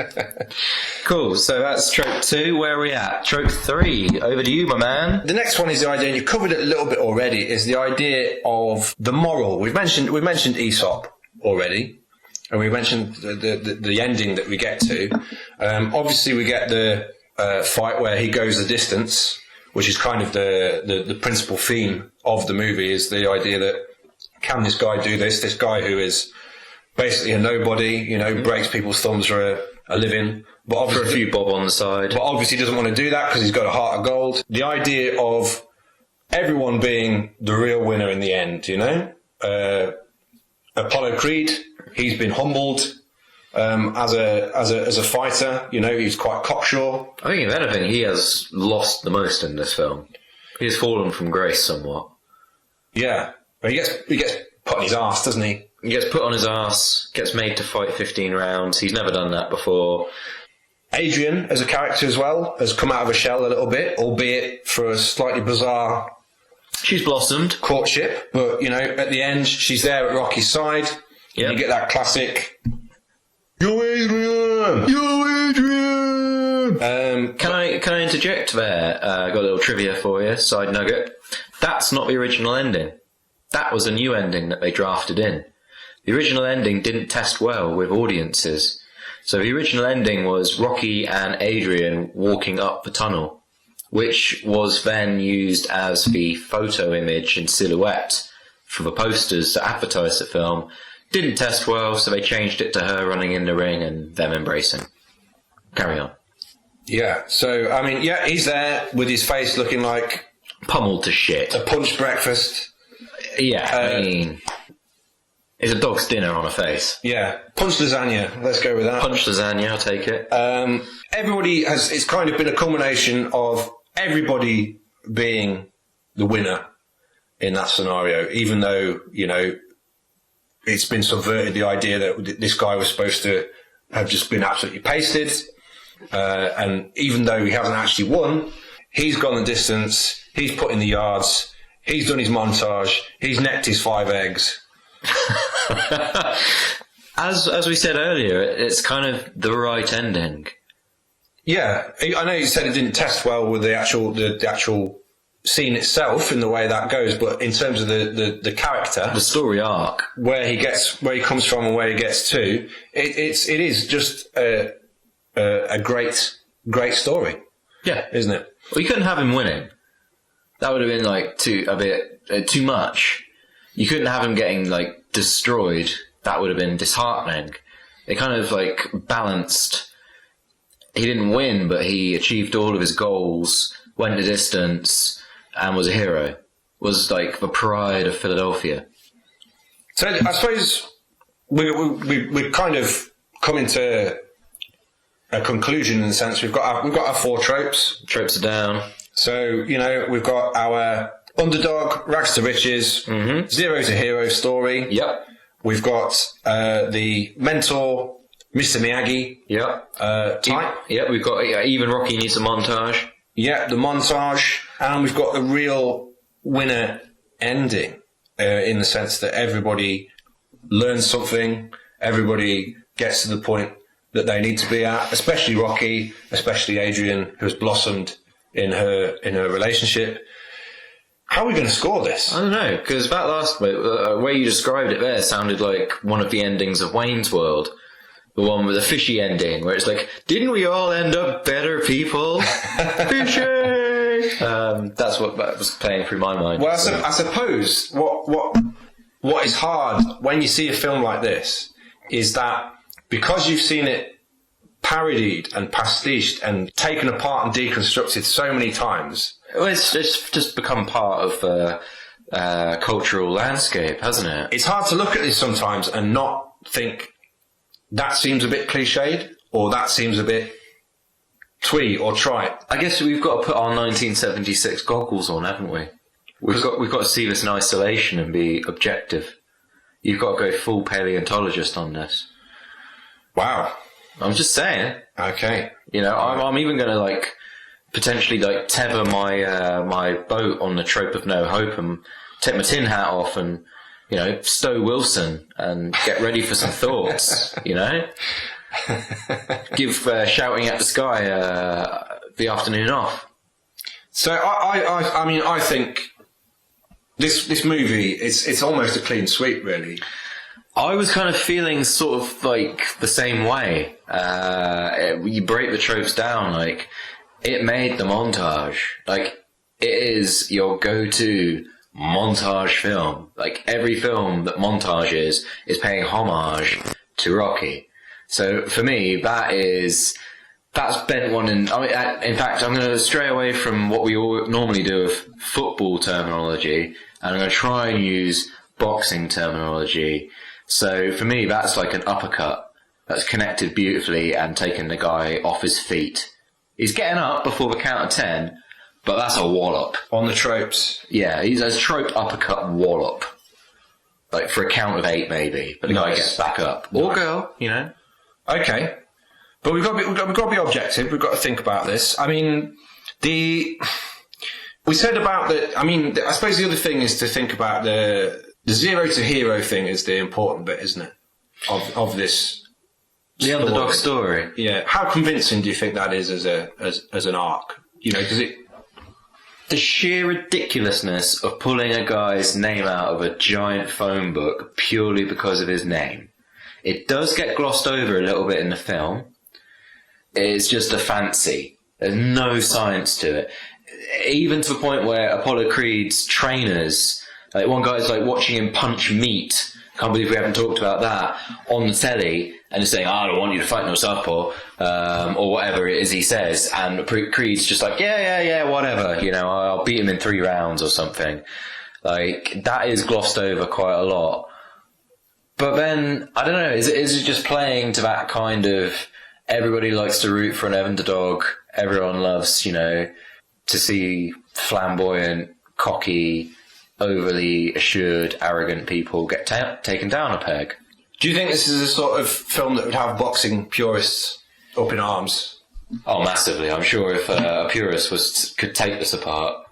Cool, so that's Trope 2. Where are we at? Trope 3. Over to you, my man.
The next one is the idea, and you covered it a little bit already, is the idea of the moral. We've mentioned Aesop already, and we mentioned the ending that we get to. Obviously, we get the fight where he goes the distance, which is kind of the principal theme of the movie, is the idea that can this guy do this? This guy who is basically a nobody, breaks people's thumbs for a living. But obviously,
for a few bob on the side.
But obviously doesn't want to do that because he's got a heart of gold. The idea of everyone being the real winner in the end, Apollo Creed, he's been humbled as a fighter. He's quite cocksure.
I think if anything, he has lost the most in this film. He has fallen from grace somewhat.
Yeah, but he gets put on his arse, doesn't he?
He gets put on his arse, gets made to fight 15 rounds. He's never done that before.
Adrian, as a character as well, has come out of a shell a little bit, albeit for a slightly bizarre...
She's blossomed.
...courtship. But, at the end, she's there at Rocky's side.
Yep.
You get that classic... Yo, Adrian! Yo, Adrian!
Can I interject there? Got a little trivia for you, side nugget. That's not the original ending. That was a new ending that they drafted in. the original ending didn't test well with audiences. So the original ending was Rocky and Adrian walking up the tunnel, which was then used as the photo image and silhouette for the posters that advertised the film. Didn't test well, so they changed it to her running in the ring and them embracing. Carry on.
Yeah, so, I mean, yeah, he's there with his face looking like...
pummeled to shit.
A punch breakfast.
Yeah, I mean... it's a dog's dinner on a face.
Yeah, punch lasagna, let's go with that.
Punch lasagna, I'll take it.
Everybody has... it's kind of been a culmination of everybody being the winner in that scenario, even though, you know, it's been subverted, the idea that this guy was supposed to have just been absolutely pasted. And even though he hasn't actually won, he's gone the distance, he's put in the yards, he's done his montage, he's necked his 5 eggs.
As we said earlier, it's kind of the right ending.
Yeah, I know you said it didn't test well with the actual scene itself in the way that goes, but in terms of the character,
the story arc, where
he comes from and where he gets to, it is just a great story.
Yeah,
isn't it?
Well, you couldn't have him winning. That would have been like too much. You couldn't have him getting like destroyed. That would have been disheartening. It kind of like balanced. He didn't win, but he achieved all of his goals, went the distance, and was a hero. Was like the pride of Philadelphia.
So I suppose we're kind of coming to a conclusion in the sense we've got our 4 tropes.
Tropes are down.
So, you know, we've got our underdog, rags to riches, zero to hero story.
Yep.
We've got the mentor, Mr. Miyagi.
Yep.
Type.
Yep. We've got even Rocky needs a montage.
Yeah, the montage, and we've got the real winner ending in the sense that everybody learns something, everybody gets to the point that they need to be at, especially Rocky, especially Adrian, who has blossomed in her relationship. How are we going to score this?
I don't know, because that last bit, the way you described it there sounded like one of the endings of Wayne's World. The one with the fishy ending, where it's like, didn't we all end up better people? Fishy! That's what that was playing through my mind.
Well, I suppose what is hard when you see a film like this is that because you've seen it parodied and pastiched and taken apart and deconstructed so many times.
Well, it's just become part of the cultural landscape, hasn't it?
It's hard to look at this sometimes and not think, that seems a bit cliched, or that seems a bit twee or trite.
I guess we've got to put our 1976 goggles on, haven't we? We've got to see this in isolation and be objective. You've got to go full paleontologist on this.
Wow.
I'm just saying.
Okay.
You know, I'm even going to potentially tether my boat on the trope of no hope and take my tin hat off and, you know, stow Wilson and get ready for some thoughts, you know? Give shouting at the sky the afternoon off.
So I mean, I think this movie, it's almost a clean sweep, really.
I was kind of feeling sort of like the same way. You break the tropes down, it made the montage. It is your go-to montage film. Every film that montage is paying homage to Rocky. So for me, that's bent one in fact, I'm going to stray away from what we all normally do with football terminology, and I'm going to try and use boxing terminology. So for me, that's like an uppercut that's connected beautifully and taken the guy off his feet. He's getting up before the count of 10, but that's a wallop.
On the tropes.
Yeah, he's a trope uppercut wallop. For a count of 8 maybe, but the guy gets back up. Or girl, you know.
Okay. But we've got to be objective. We've got to think about this. I mean, we said about the... I mean, I suppose the other thing is to think about the zero to hero thing is the important bit, isn't it? Of this...
The underdog story.
Yeah. How convincing do you think that is as an arc? You know, does it
The sheer ridiculousness of pulling a guy's name out of a giant phone book purely because of his name. It does get glossed over a little bit in the film. It's just a fancy. There's no science to it. Even to the point where Apollo Creed's trainers, like one guy's like watching him punch meat. Can't believe we haven't talked about that on the telly, and he's saying, I don't want you to fight no southpaw, or whatever it is he says, and Creed's just like, yeah, whatever, you know, I'll beat him in 3 rounds or something. Like, that is glossed over quite a lot. But then, I don't know, is it just playing to that kind of, everybody likes to root for an underdog, everyone loves, you know, to see flamboyant, cocky, overly assured, arrogant people get taken down a peg.
Do you think this is a sort of film that would have boxing purists up in arms?
Oh, massively. I'm sure if a purist could take this apart,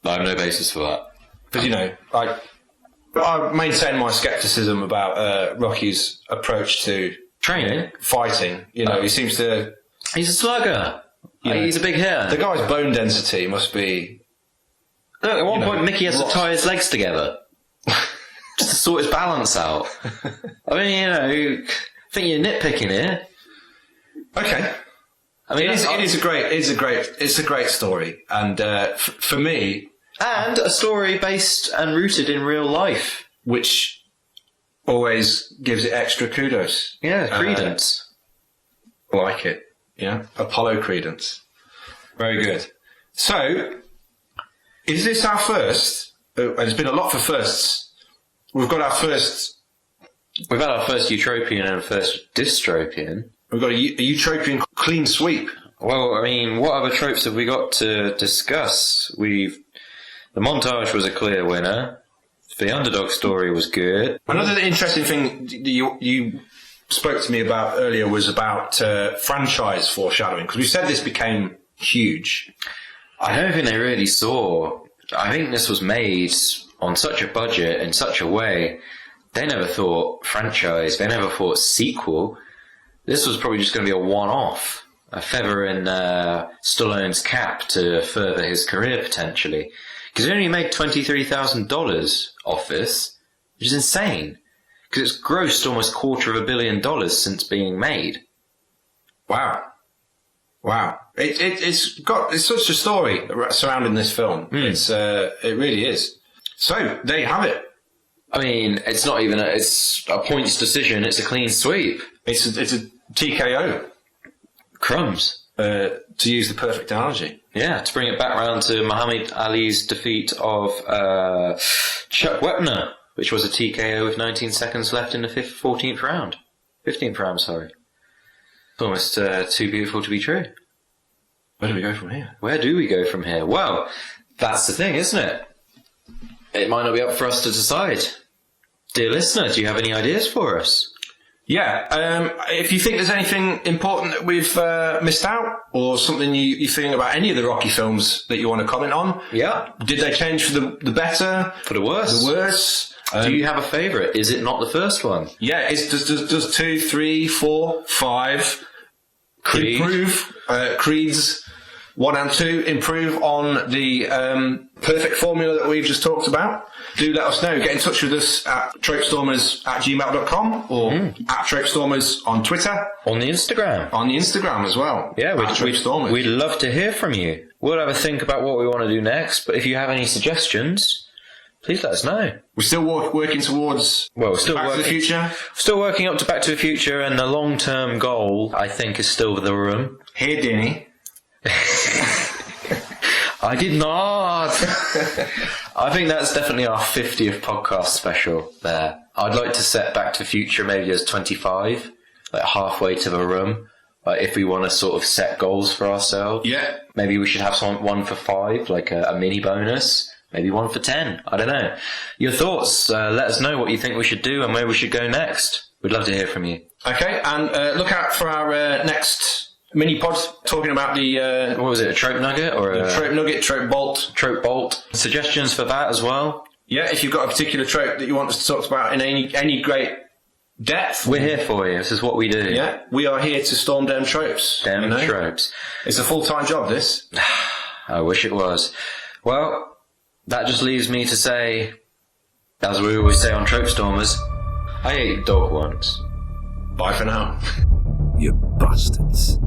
I have no basis for that.
But, you know, I maintain my scepticism about Rocky's approach to
training,
fighting. You know, he seems to...
He's a slugger. He's a big hitter.
The guy's bone density must be...
Look, at one point Mickey has to tie his legs together just to sort his balance out. I mean, you know, I think you're nitpicking here.
Okay.
I mean,
it's a great story, and for me,
and a story based and rooted in real life,
which always gives it extra kudos.
Yeah, credence.
Like it. Yeah, Apollo credence. Very good. So, is this our first? And it's been a lot for firsts. We've got our first.
We've had our first Utopian and first Dystropian.
We've got a Utopian clean sweep.
Well, I mean, what other tropes have we got to discuss? The montage was a clear winner. The underdog story was good.
Another interesting thing you spoke to me about earlier was about franchise foreshadowing, because we said this became huge.
I don't think they really saw. I think this was made on such a budget in such a way. They never thought franchise. They never thought sequel. This was probably just going to be a one-off, a feather in Stallone's cap to further his career potentially. Because he only made $23,000 off this, which is insane. Because it's grossed almost $250 million since being made.
Wow. It's such a story surrounding this film. It really is. So there you have it.
I mean, it's not even it's a points decision. It's a clean sweep.
It's a TKO.
Crumbs.
To use the perfect analogy.
Yeah, to bring it back round to Muhammad Ali's defeat of Chuck Wepner, which was a TKO with 19 seconds left in the 15th round, sorry. It's almost too beautiful to be true.
Where do we go from here?
Well, that's the thing, isn't it? It might not be up for us to decide. Dear listener, do you have any ideas for us?
Yeah, if you think there's anything important that we've missed out, or something you think about any of the Rocky films that you want to comment on,
yeah.
Did they change for the better?
For the worse?
The worse?
Do you have a favourite? Is it not the first one?
Yeah, does 2, 3, 4, 5
Creed.
improve? Creed's 1 and 2 improve on the perfect formula that we've just talked about? Do let us know. Get in touch with us at tropestormers@gmail.com or at Trope Stormers on Twitter.
On the Instagram.
On the Instagram as well.
Yeah, we'd love to hear from you. We'll have a think about what we want to do next, but if you have any suggestions, please let us know.
We're still working towards
we're still
Back to the Future.
Still working up to Back to the Future, and the long-term goal, I think, is still The Room.
Here, Denny.
I did not. I think that's definitely our 50th podcast special there. I'd like to set Back to the Future maybe as 25, like halfway to The Room. Like if we want to sort of set goals for ourselves.
Yeah.
Maybe we should have one for 5, like a mini bonus. Maybe 1 for 10. I don't know. Your thoughts. Let us know what you think we should do and where we should go next. We'd love to hear from you.
Okay, and look out for our next mini pod talking about the
what was it, a trope nugget or a
trope nugget, trope bolt.
Suggestions for that as well.
Yeah, if you've got a particular trope that you want us to talk about in any great depth,
we're here for you. This is what we do.
Yeah, we are here to storm down tropes.
Tropes.
It's a full-time job, this.
I wish it was. Well, that just leaves me to say, as we always say on Trope Stormers, I ate dog once.
Bye for now.
You bastards.